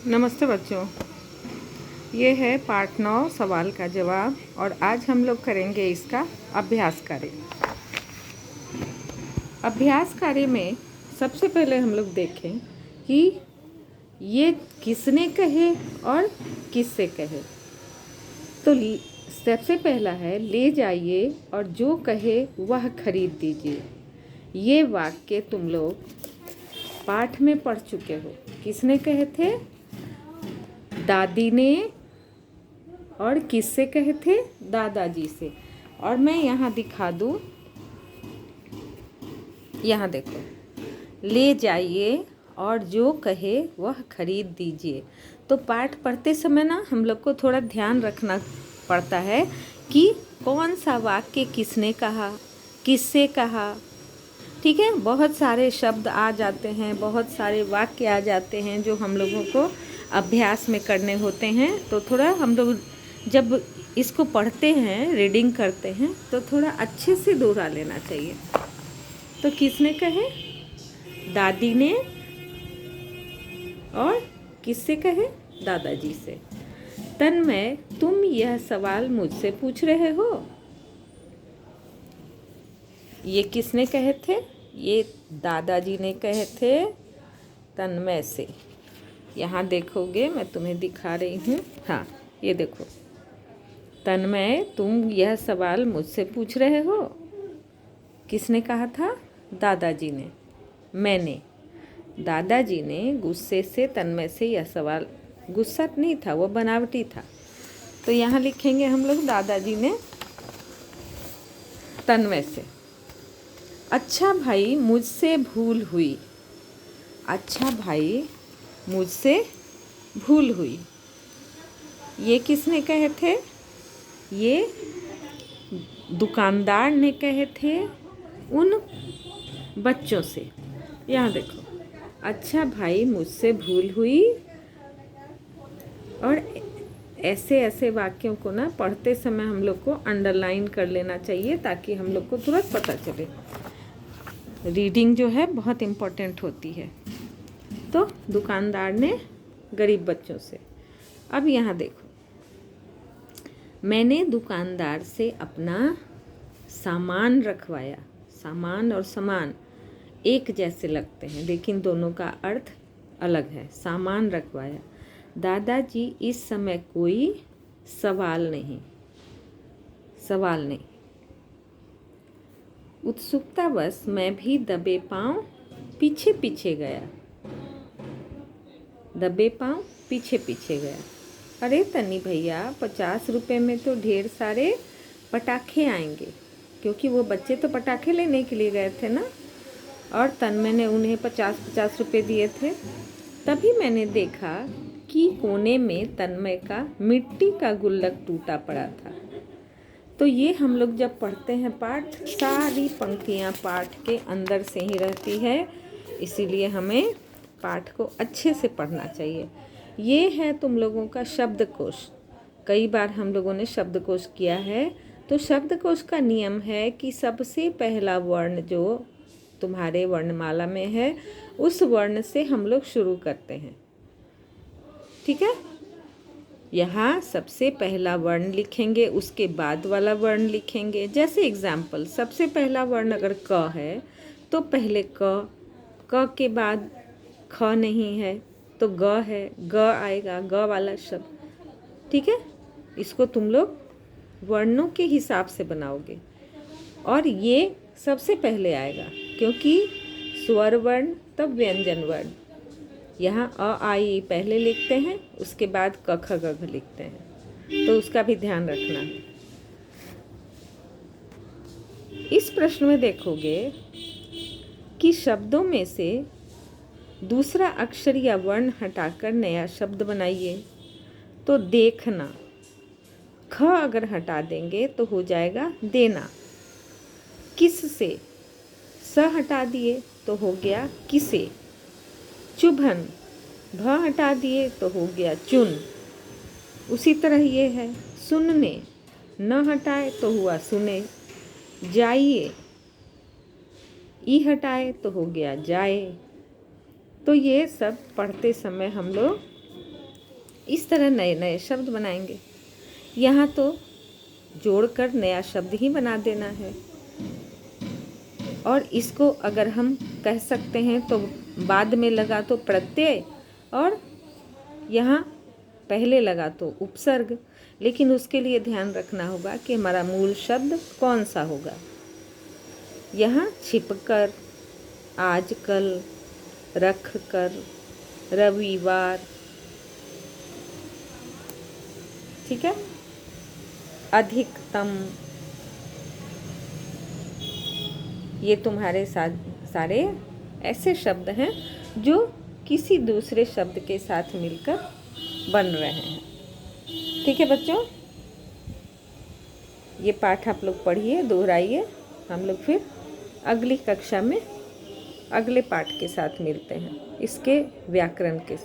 नमस्ते बच्चों, ये है पार्ट 9 सवाल का जवाब और आज हम लोग करेंगे इसका अभ्यास कार्य। अभ्यास कार्य में सबसे पहले हम लोग देखें कि ये किसने कहे और किससे कहे। तो सबसे पहला है ले जाइए और जो कहे वह खरीद दीजिए। ये वाक्य तुम लोग पाठ में पढ़ चुके हो। किसने कहे थे? दादी ने। और किससे कहे थे? दादाजी से। और मैं यहाँ दिखा दूँ, यहाँ देखो, ले जाइए और जो कहे वह खरीद दीजिए। तो पाठ पढ़ते समय ना हम लोग को थोड़ा ध्यान रखना पड़ता है कि कौन सा वाक्य किसने कहा, किससे कहा। ठीक है, बहुत सारे शब्द आ जाते हैं, बहुत सारे वाक्य आ जाते हैं जो हम लोगों को अभ्यास में करने होते हैं। तो थोड़ा हम लोग जब इसको पढ़ते हैं, रीडिंग करते हैं, तो थोड़ा अच्छे से दोहरा लेना चाहिए। तो किसने कहे? दादी ने। और किससे कहे? दादाजी से। तन्मय, तुम यह सवाल मुझसे पूछ रहे हो। ये किसने कहे थे? ये दादाजी ने कहे थे तन्मय से। यहाँ देखोगे, मैं तुम्हें दिखा रही हूँ। हाँ, ये देखो, तन्मय तुम यह सवाल मुझसे पूछ रहे हो। किसने कहा था? दादाजी ने। मैंने। दादाजी ने गुस्से से तन्मय से यह सवाल, गुस्सा नहीं था, वो बनावटी था। तो यहाँ लिखेंगे हम लोग दादाजी ने तन्मय से। अच्छा भाई, मुझसे भूल हुई। अच्छा भाई, मुझसे भूल हुई। ये किसने कहे थे? ये दुकानदार ने कहे थे उन बच्चों से। यहाँ देखो, अच्छा भाई, मुझसे भूल हुई। और ऐसे ऐसे वाक्यों को ना पढ़ते समय हम लोग को अंडरलाइन कर लेना चाहिए ताकि हम लोग को तुरंत पता चले। रीडिंग जो है बहुत इम्पोर्टेंट होती है। तो दुकानदार ने गरीब बच्चों से। अब यहाँ देखो, मैंने दुकानदार से अपना सामान रखवाया। सामान और सामान एक जैसे लगते हैं, लेकिन दोनों का अर्थ अलग है। सामान रखवाया। दादाजी, इस समय कोई सवाल नहीं। सवाल नहीं। उत्सुकतावश मैं भी दबे पांव पीछे पीछे गया। दबे पांव पीछे पीछे गया। अरे तन्नी भैया, 50 रुपये में तो ढेर सारे पटाखे आएंगे, क्योंकि वो बच्चे तो पटाखे लेने के लिए गए थे ना। और तन्मय ने उन्हें 50-50 रुपये दिए थे। तभी मैंने देखा कि कोने में तन्मय का मिट्टी का गुल्लक टूटा पड़ा था। तो ये हम लोग जब पढ़ते हैं पाठ, सारी पंक्तियाँ पाठ के अंदर से ही रहती है, इसीलिए हमें पाठ को अच्छे से पढ़ना चाहिए। ये है तुम लोगों का शब्दकोश। कई बार हम लोगों ने शब्दकोश किया है। तो शब्दकोश का नियम है कि सबसे पहला वर्ण जो तुम्हारे वर्णमाला में है, उस वर्ण से हम लोग शुरू करते हैं। ठीक है, यहाँ सबसे पहला वर्ण लिखेंगे, उसके बाद वाला वर्ण लिखेंगे। जैसे एग्जाम्पल, सबसे पहला वर्ण अगर क है तो पहले क के बाद ख नहीं है तो ग है, ग आएगा, ग वाला शब्द। ठीक है, इसको तुम लोग वर्णों के हिसाब से बनाओगे। और ये सबसे पहले आएगा क्योंकि स्वर वर्ण तब व्यंजन वर्ण। यहाँ अ आ ई पहले लिखते हैं, उसके बाद क ख ग घ लिखते हैं, तो उसका भी ध्यान रखना है। इस प्रश्न में देखोगे कि शब्दों में से दूसरा अक्षर या वर्ण हटाकर नया शब्द बनाइए। तो देखना, ख अगर हटा देंगे तो हो जाएगा देना। किस से, स हटा दिए तो हो गया किसे। चुभन, भ हटा दिए तो हो गया चुन। उसी तरह ये है सुनने, न हटाए तो हुआ सुने। जाइए, ई हटाए तो हो गया जाए। तो ये सब पढ़ते समय हम लोग इस तरह नए नए शब्द बनाएंगे। यहाँ तो जोड़कर नया शब्द ही बना देना है। और इसको अगर हम कह सकते हैं तो बाद में लगा तो प्रत्यय और यहाँ पहले लगा तो उपसर्ग, लेकिन उसके लिए ध्यान रखना होगा कि हमारा मूल शब्द कौन सा होगा। यहाँ छिपकर, आजकल, रखकर, रविवार, ठीक है, अधिकतम, ये तुम्हारे सारे ऐसे शब्द हैं जो किसी दूसरे शब्द के साथ मिलकर बन रहे हैं। ठीक है बच्चों, ये पाठ आप लोग पढ़िए, दोहराइए। हम लोग फिर अगली कक्षा में अगले पाठ के साथ मिलते हैं, इसके व्याकरण के साथ।